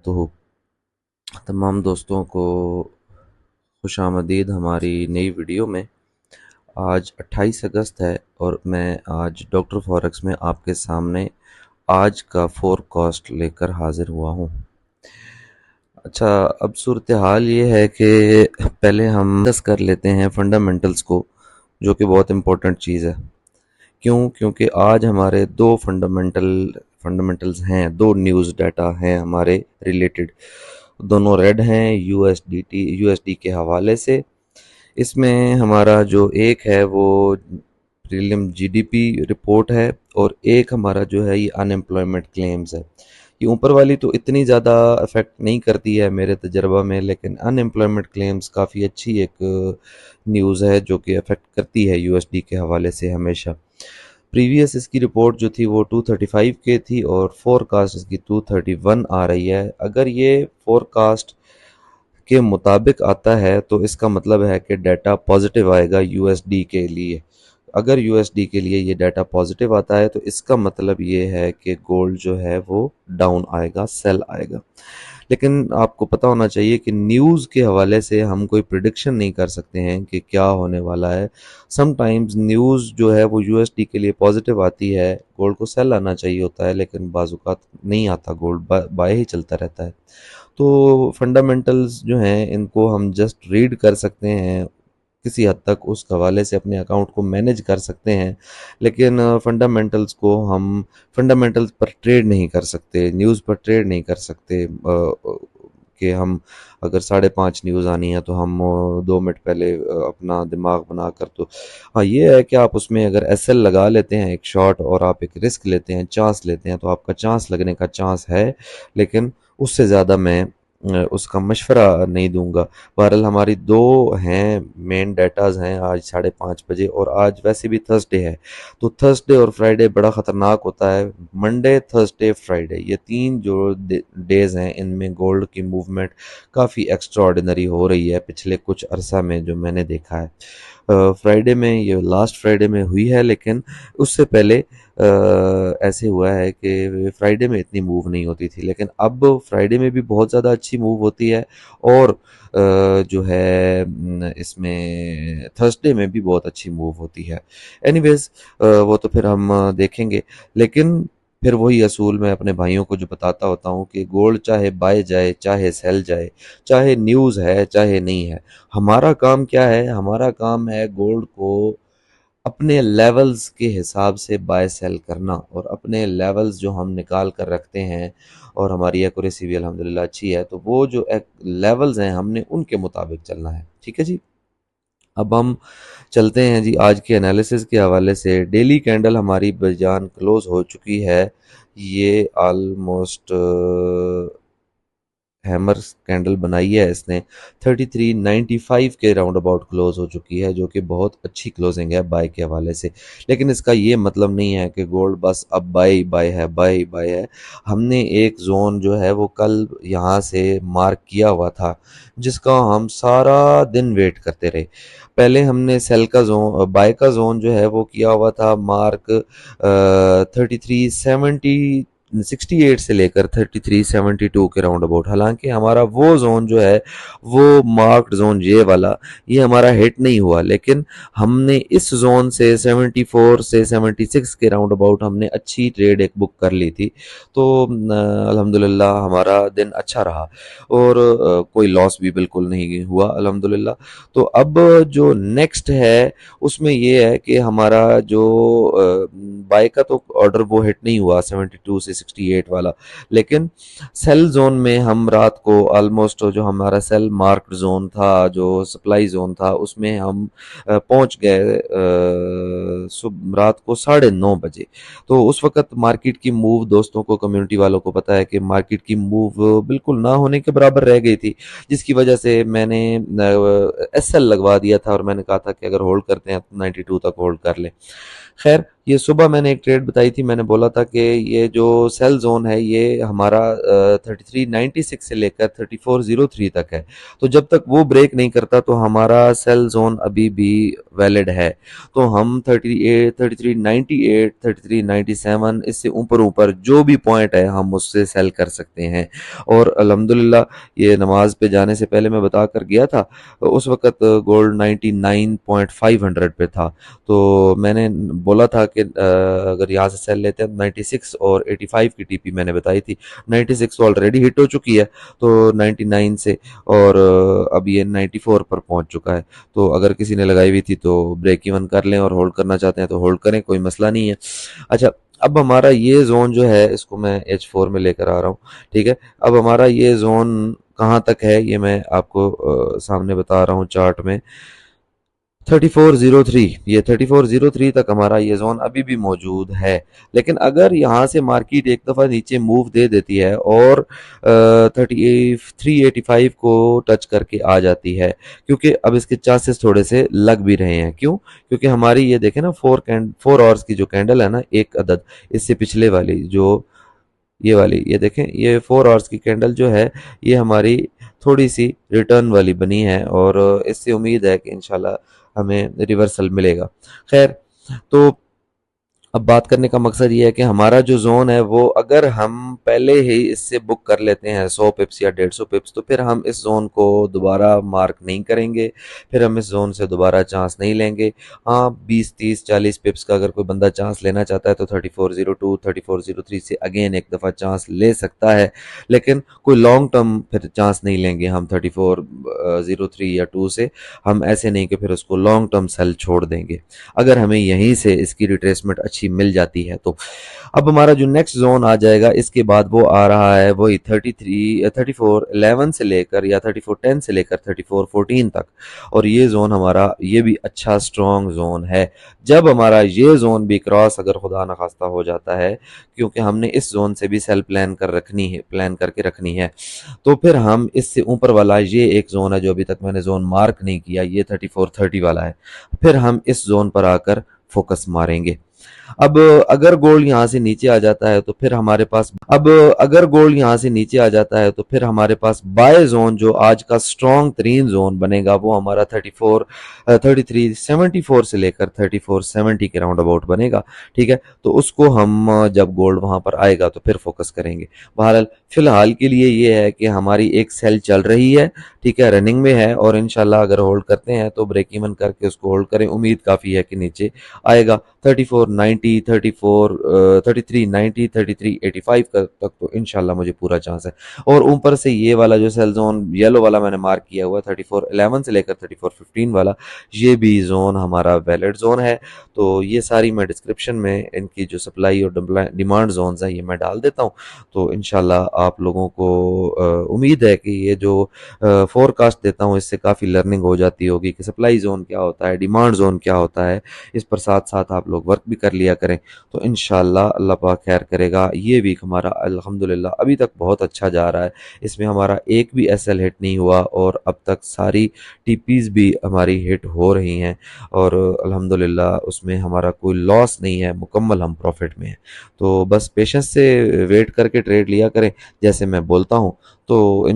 वबरकातुहू। तमाम दोस्तों को खुश आमदीद हमारी नई वीडियो में। आज 28 अगस्त है और मैं आज डॉक्टर फॉरेक्स में आपके सामने आज का फोरकास्ट लेकर हाजिर हुआ हूँ। अच्छा, अब सूरत हाल ये है कि पहले हम डिस्कस कर लेते हैं फंडामेंटल्स को, जो कि बहुत इम्पोर्टेंट चीज़ है। क्योंकि आज हमारे दो फंडामेंटल्स हैं, दो न्यूज़ डाटा हैं हमारे रिलेटेड। दोनों रेड हैं यूएसडी के हवाले से। इसमें हमारा जो एक है वो प्रीलिम जीडीपी रिपोर्ट है और एक हमारा जो है ये अनएम्प्लॉयमेंट क्लेम्स है। ये ऊपर वाली तो इतनी ज़्यादा अफेक्ट नहीं करती है मेरे तजर्बा में, लेकिन अनएम्प्लॉयमेंट क्लेम्स काफ़ी अच्छी एक न्यूज़ है जो कि अफेक्ट करती है यूएसडी के हवाले से हमेशा। प्रीवियस इसकी रिपोर्ट जो थी वो 235 के थी और फोरकास्ट इसकी 231 आ रही है। अगर ये फोरकास्ट के मुताबिक आता है तो इसका मतलब है कि डाटा पॉजिटिव आएगा यूएसडी के लिए। अगर यूएसडी के लिए ये डाटा पॉजिटिव आता है तो इसका मतलब ये है कि गोल्ड जो है वो डाउन आएगा, सेल आएगा। लेकिन आपको पता होना चाहिए कि न्यूज़ के हवाले से हम कोई प्रिडिक्शन नहीं कर सकते हैं कि क्या होने वाला है। समटाइम्स न्यूज़ जो है वो यूएसडी के लिए पॉजिटिव आती है, गोल्ड को सेल आना चाहिए होता है, लेकिन बाज़-औक़ात नहीं आता, गोल्ड बाय ही चलता रहता है। तो फंडामेंटल्स जो हैं इनको हम जस्ट रीड कर सकते हैं, किसी हद तक उस हवाले से अपने अकाउंट को मैनेज कर सकते हैं, लेकिन फंडामेंटल्स को हम फंडामेंटल्स पर ट्रेड नहीं कर सकते, न्यूज़ पर ट्रेड नहीं कर सकते। कि हम अगर 5:30 न्यूज़ आनी है तो हम 2 मिनट पहले अपना दिमाग बना कर, तो हाँ ये है कि आप उसमें अगर एसएल लगा लेते हैं एक शॉट और आप एक रिस्क लेते हैं, चांस लेते हैं, तो आपका चांस लगने का चांस है, लेकिन उससे ज़्यादा मैं उसका मशवरा नहीं दूंगा। बहरहाल हमारी दो हैं मेन डेटाज हैं आज 5:30 बजे, और आज वैसे भी थर्सडे है, तो थर्सडे और फ्राइडे बड़ा ख़तरनाक होता है। मंडे, थर्सडे, फ्राइडे, ये तीन जो डेज़ हैं इनमें गोल्ड की मूवमेंट काफ़ी एक्स्ट्राऑर्डिनरी हो रही है पिछले कुछ अरसा में जो मैंने देखा है। फ्राइडे में, ये लास्ट फ्राइडे में हुई है, लेकिन उससे पहले ऐसे हुआ है कि फ्राइडे में इतनी मूव नहीं होती थी, लेकिन अब फ्राइडे में भी बहुत ज़्यादा अच्छी मूव होती है, और जो है इसमें थर्सडे में भी बहुत अच्छी मूव होती है। एनीवेज वो तो फिर हम देखेंगे, लेकिन फिर वही असूल मैं अपने भाइयों को जो बताता होता हूँ कि गोल्ड चाहे बाय जाए, चाहे सेल जाए, चाहे न्यूज़ है, चाहे नहीं है, हमारा काम क्या है? हमारा काम है गोल्ड को अपने लेवल्स के हिसाब से बाय सेल करना, और अपने लेवल्स जो हम निकाल कर रखते हैं, और हमारी एक्यूरेसी भी अल्हम्दुलिल्लाह अच्छी है, तो वो जो लेवल्स हैं हमने उनके मुताबिक चलना है। ठीक है जी। अब हम चलते हैं जी आज के एनालिसिस के हवाले से। डेली कैंडल हमारी बेजान क्लोज हो चुकी है। ये ऑलमोस्ट हैमर कैंडल बनाई है इसने, 3395 के राउंड अबाउट क्लोज हो चुकी है, जो कि बहुत अच्छी क्लोजिंग है बाय के हवाले से। लेकिन इसका ये मतलब नहीं है कि गोल्ड बस अब बाय बाय है, बाय बाय है। हमने एक जोन जो है वो कल यहाँ से मार्क किया हुआ था, जिसका हम सारा दिन वेट करते रहे। पहले हमने सेल का जोन, बाय का जोन जो है वो किया हुआ था मार्क 3368 से लेकर 3372 के राउंड अबाउट। हालांकि हमारा वो जोन जो है वो मार्क्ड जोन ये वाला, ये हमारा हिट नहीं हुआ, लेकिन हमने इस जोन से 74 से 76 के राउंड अबाउट हमने अच्छी ट्रेड एक बुक कर ली थी। तो अल्हम्दुलिल्लाह हमारा दिन अच्छा रहा, और कोई लॉस भी बिल्कुल नहीं हुआ अल्हम्दुलिल्लाह। तो अब जो नेक्स्ट है उसमें ये है कि हमारा जो बाय का तो ऑर्डर वो हिट नहीं हुआ 72 से 68 वाला, लेकिन सेल जोन में हम रात को ऑलमोस्ट, जो हमारा सेल मार्क्ड जोन था, जो सप्लाई जोन था, उसमें हम पहुंच गए रात को 9:30 बजे। तो उस वक्त मार्केट की मूव, दोस्तों को, कम्युनिटी वालों को पता है कि मार्केट की मूव बिल्कुल ना होने के बराबर रह गई थी, जिसकी वजह से मैंने एसएल लगवा दिया था, और मैंने कहा था कि अगर होल्ड करते हैं तो 92 तक होल्ड कर लें। خیر یہ صبح میں نے ایک ٹریڈ بتائی تھی، میں نے بولا تھا کہ یہ جو سیل زون ہے یہ ہمارا 3396 سے لے کر 3403 تک ہے، تو جب تک وہ بریک نہیں کرتا تو ہمارا سیل زون ابھی بھی ویلڈ ہے، تو ہم 38 3398 3397 اس سے اوپر جو بھی پوائنٹ ہے ہم اس سے سیل کر سکتے ہیں۔ اور الحمدللہ یہ نماز پہ جانے سے پہلے میں بتا کر گیا تھا، اس وقت گولڈ 99.500 پہ تھا، تو میں نے بولا تھا کہ اگر یہاں سے سیل لیتے ہیں 96 اور 85 کی ٹی پی میں نے بتائی تھی، 96 تو آلریڈی ہٹ ہو چکی ہے تو 99 سے، اور اب یہ 94 پر پہنچ چکا ہے، تو اگر کسی نے لگائی ہوئی تھی تو بریک ایون کر لیں، اور ہولڈ کرنا چاہتے ہیں تو ہولڈ کریں، کوئی مسئلہ نہیں ہے۔ اچھا، اب ہمارا یہ زون جو ہے اس کو میں H4 میں لے کر آ رہا ہوں، ٹھیک ہے۔ اب ہمارا یہ زون کہاں تک ہے یہ میں آپ کو سامنے بتا رہا ہوں چارٹ میں، 3403، یہ 3403 تک ہمارا یہ زون ابھی بھی موجود ہے، لیکن اگر یہاں سے مارکیٹ ایک دفعہ نیچے موو دے دیتی ہے اور 385 کو ٹچ کر کے آ جاتی ہے، کیونکہ اب اس کے چانسز تھوڑے سے لگ بھی رہے ہیں، کیوں؟ کیونکہ ہماری یہ دیکھیں نا 4 آورس کی جو کینڈل ہے نا، ایک عدد اس سے پچھلے والی جو یہ والی، یہ دیکھیں یہ 4 آورس کی کینڈل جو ہے یہ ہماری تھوڑی سی ریٹرن والی بنی ہے، اور اس سے امید ہے کہ انشاءاللہ ہمیں ریورسل ملے گا۔ خیر، تو اب بات کرنے کا مقصد یہ ہے کہ ہمارا جو زون ہے وہ اگر ہم پہلے ہی اس سے بک کر لیتے ہیں 100 پپس یا 150 پپس، تو پھر ہم اس زون کو دوبارہ مارک نہیں کریں گے، پھر ہم اس زون سے دوبارہ چانس نہیں لیں گے۔ ہاں 20 30 40 پپس کا اگر کوئی بندہ چانس لینا چاہتا ہے تو 3402 3403 سے اگین ایک دفعہ چانس لے سکتا ہے، لیکن کوئی لانگ ٹرم پھر چانس نہیں لیں گے ہم 3403 یا 2 سے، ہم ایسے نہیں کہ پھر اس کو لانگ ٹرم سیل چھوڑ دیں گے اگر ہمیں یہیں سے اس کی ریٹریسمنٹ اچھی مل جاتی ہے تو۔ اب ہمارا جو نیکسٹ زون آ جائے گا اس کے بعد وہ آ رہا ہے وہی 3411 سے لے کر یا 3410 سے لے کر 3414 تک، اور یہ زون ہمارا یہ بھی اچھا سٹرونگ زون ہے۔ جب ہمارا یہ زون بھی کراس اگر خدا نخواستہ ہو جاتا ہے، کیونکہ ہم نے اس زون سے بھی سیل پلان کر کے رکھنی ہے، تو پھر ہم اس سے اوپر والا یہ ایک زون ہے جو ابھی تک میں نے زون مارک نہیں کیا، یہ 3430 والا ہے، پھر ہم اس زون پر آ کر فوکس ماریں گے۔ اب اگر گولڈ یہاں سے نیچے آ جاتا ہے تو پھر ہمارے پاس بائے زون جو آج کا سٹرونگ ترین زون بنے گا وہ ہمارا 3374 سے لے کر 3470 کے راؤنڈ اباؤٹ بنے گا، ٹھیک ہے۔ تو اس کو ہم جب گولڈ وہاں پر آئے گا تو پھر فوکس کریں گے۔ بہرحال فی الحال کے لیے یہ ہے کہ ہماری ایک سیل چل رہی ہے، ٹھیک ہے، رننگ میں ہے، اور انشاءاللہ اگر ہولڈ کرتے ہیں تو بریک ایون کر کے اس کو ہولڈ کریں، امید کافی ہے کہ نیچے آئے گا 3490 3390 3385 تک تو انشاءاللہ مجھے پورا چانس ہے۔ اور اوپر سے یہ والا جو سیل زون یلو والا میں نے مارک کیا ہوا ہے 3411 سے لے کر 3415 والا، یہ بھی زون ہمارا ویلڈ زون ہے، تو یہ ساری میں ڈسکرپشن میں ان کی جو سپلائی اور ڈیمانڈ زونز ہیں یہ میں ڈال دیتا ہوں، تو انشاءاللہ آپ لوگوں کو امید ہے کہ یہ جو فور کاسٹ دیتا ہوں اس سے کافی لرننگ ہو جاتی ہوگی کہ سپلائی زون کیا ہوتا ہے، ڈیمانڈ زون کیا ہوتا ہے، اس پر ساتھ ساتھ آپ لوگ ورک بھی کر لیا کریں، تو انشاءاللہ اللہ پاک خیر کرے گا۔ یہ ویک ہمارا الحمدللہ ابھی تک بہت اچھا جا رہا ہے، اس میں ہمارا ایک بھی ایس ایل ہٹ نہیں ہوا، اور اب تک ساری ٹی پیز بھی ہماری ہٹ ہو رہی ہیں، اور الحمدللہ اس میں ہمارا کوئی لاس نہیں ہے، مکمل ہم پروفٹ میں ہیں۔ تو بس پیشنس سے ویٹ کر کے ٹریڈ لیا کریں جیسے میں بولتا ہوں، تو